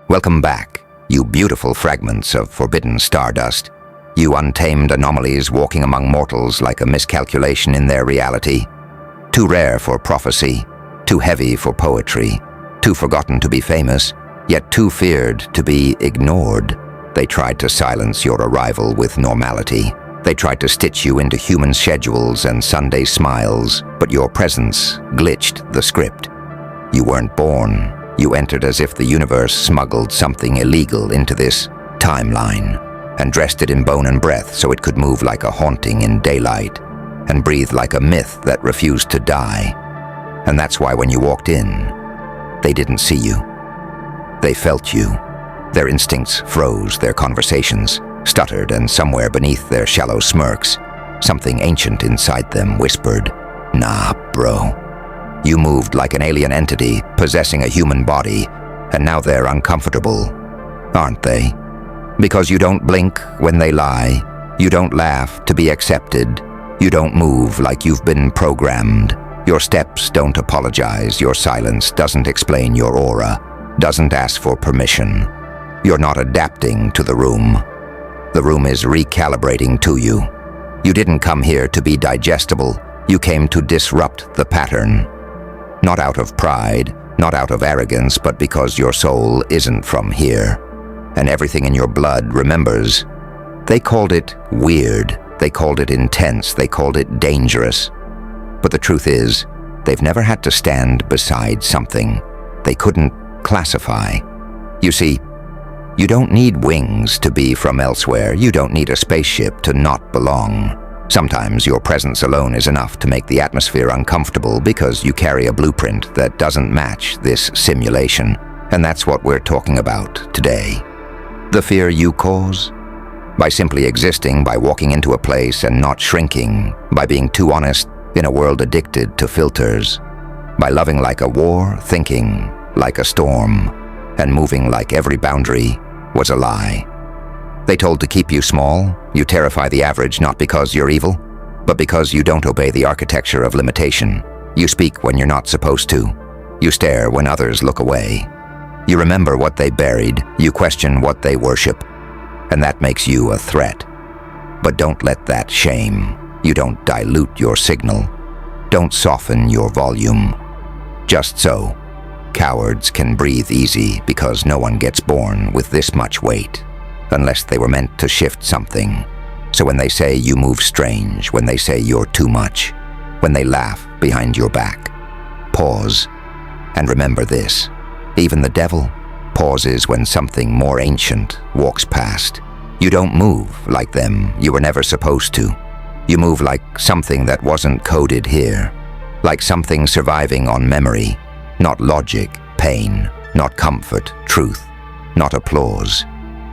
Welcome back, you beautiful fragments of forbidden stardust. You untamed anomalies walking among mortals like a miscalculation in their reality. Too rare for prophecy, too heavy for poetry, too forgotten to be famous, yet too feared to be ignored. They tried to silence your arrival with normality. They tried to stitch you into human schedules and Sunday smiles, but your presence glitched the script. You weren't born. You entered as if the universe smuggled something illegal into this timeline and dressed it in bone and breath so it could move like a haunting in daylight and breathe like a myth that refused to die. And that's why when you walked in, they didn't see you. They felt you. Their instincts froze, their conversations stuttered, and somewhere beneath their shallow smirks, something ancient inside them whispered, "Nah, bro." You moved like an alien entity possessing a human body, and now they're uncomfortable, aren't they? Because you don't blink when they lie, you don't laugh to be accepted, you don't move like you've been programmed. Your steps don't apologize, your silence doesn't explain your aura, doesn't ask for permission. You're not adapting to the room. The room is recalibrating to you. You didn't come here to be digestible, you came to disrupt the pattern. Not out of pride, not out of arrogance, but because your soul isn't from here. And everything in your blood remembers. They called it weird, they called it intense, they called it dangerous. But the truth is, they've never had to stand beside something they couldn't classify. You see, you don't need wings to be from elsewhere. You don't need a spaceship to not belong. Sometimes your presence alone is enough to make the atmosphere uncomfortable because you carry a blueprint that doesn't match this simulation. And that's what we're talking about today. The fear you cause? By simply existing, by walking into a place and not shrinking, by being too honest in a world addicted to filters, by loving like a war, thinking like a storm, and moving like every boundary was a lie. They told to keep you small. You terrify the average not because you're evil, but because you don't obey the architecture of limitation. You speak when you're not supposed to. You stare when others look away. You remember what they buried. You question what they worship. And that makes you a threat. But don't let that shame. You don't dilute your signal. Don't soften your volume. Just so, cowards can breathe easy because no one gets born with this much weight. Unless they were meant to shift something. So when they say you move strange, when they say you're too much, when they laugh behind your back, pause and remember this. Even the devil pauses when something more ancient walks past. You don't move like them. You were never supposed to. You move like something that wasn't coded here. Like something surviving on memory, not logic, pain, not comfort, truth, not applause.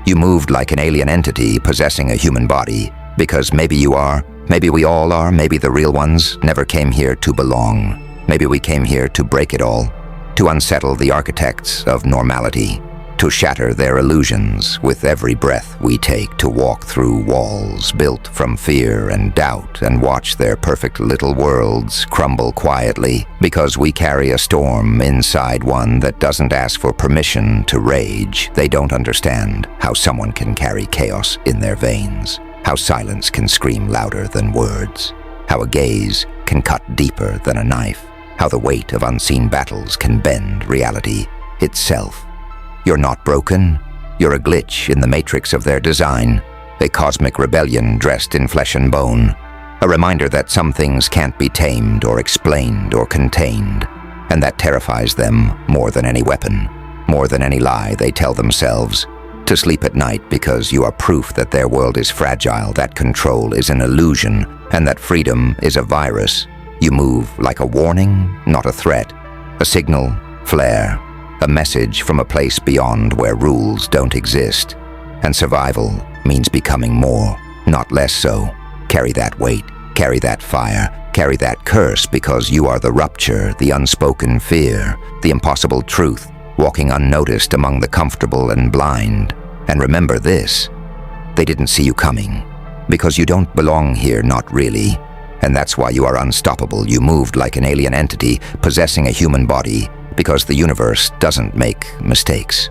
You moved like an alien entity possessing a human body, because maybe you are, maybe we all are, maybe the real ones never came here to belong. Maybe we came here to break it all, to unsettle the architects of normality, to shatter their illusions with every breath we take, to walk through walls built from fear and doubt and watch their perfect little worlds crumble quietly because we carry a storm inside one that doesn't ask for permission to rage. They don't understand how someone can carry chaos in their veins, how silence can scream louder than words, how a gaze can cut deeper than a knife, how the weight of unseen battles can bend reality itself. You're not broken. You're a glitch in the matrix of their design, a cosmic rebellion dressed in flesh and bone, a reminder that some things can't be tamed or explained or contained, and that terrifies them more than any weapon, more than any lie they tell themselves. To sleep at night because you are proof that their world is fragile, that control is an illusion, and that freedom is a virus. You move like a warning, not a threat, a signal, flare, a message from a place beyond where rules don't exist. And survival means becoming more, not less so. Carry that weight, carry that fire, carry that curse, because you are the rupture, the unspoken fear, the impossible truth, walking unnoticed among the comfortable and blind. And remember this, they didn't see you coming, because you don't belong here, not really. And that's why you are unstoppable. You moved like an alien entity possessing a human body, because the universe doesn't make mistakes.